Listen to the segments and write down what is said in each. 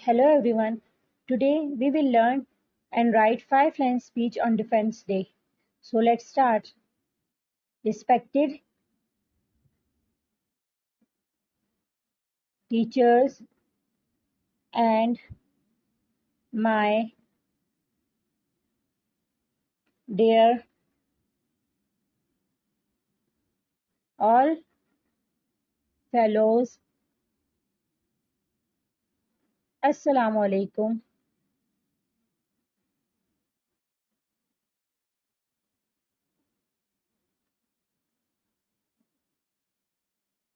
Hello everyone. Today we will learn and write 5-line speech on Defense Day. So let's start. Respected teachers and my dear all fellows, Assalamu Alaikum.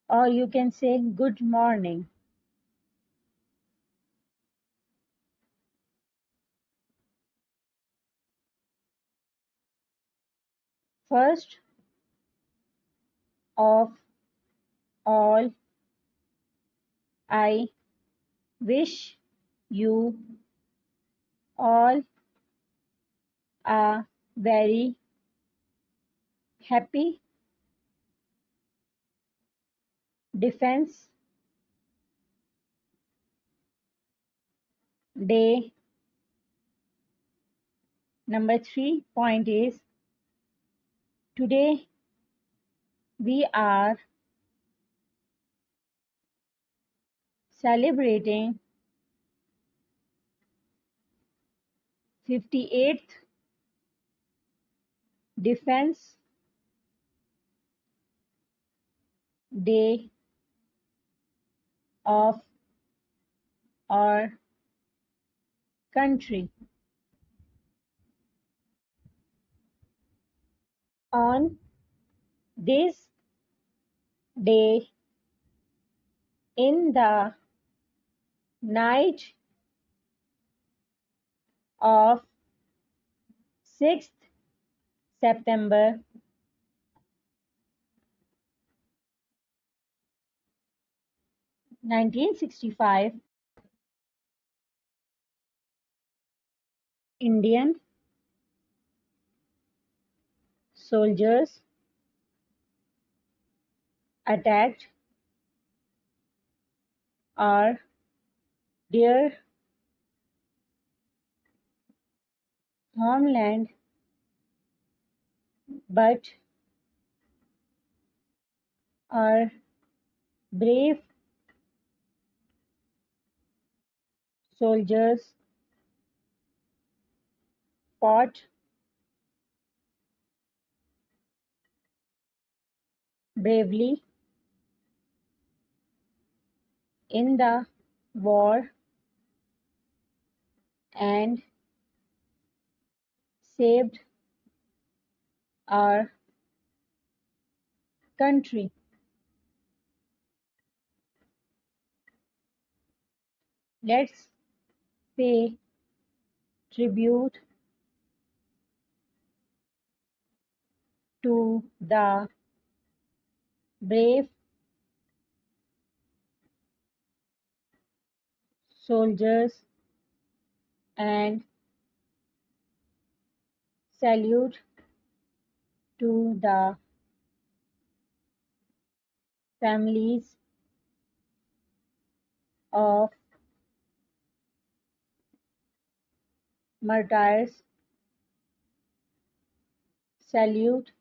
Or you can say good morning. First of all, I wish you all a very happy Defense Day. Number 3 point is today we are celebrating 58th Defense Day of our country. On this day, in the night of 6th September 1965, Indian soldiers attacked our dear homeland, but our brave soldiers fought bravely in the war and saved our country. Let's pay tribute to the brave soldiers and salute to the families of martyrs. Salute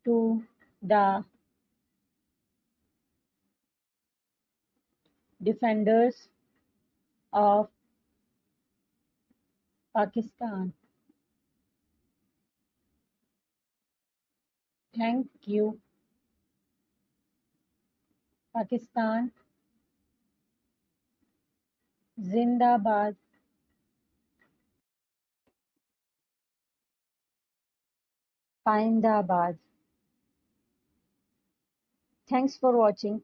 to the defenders of Pakistan. Thank you, Pakistan. Zindabad. Paindabad. Thanks for watching.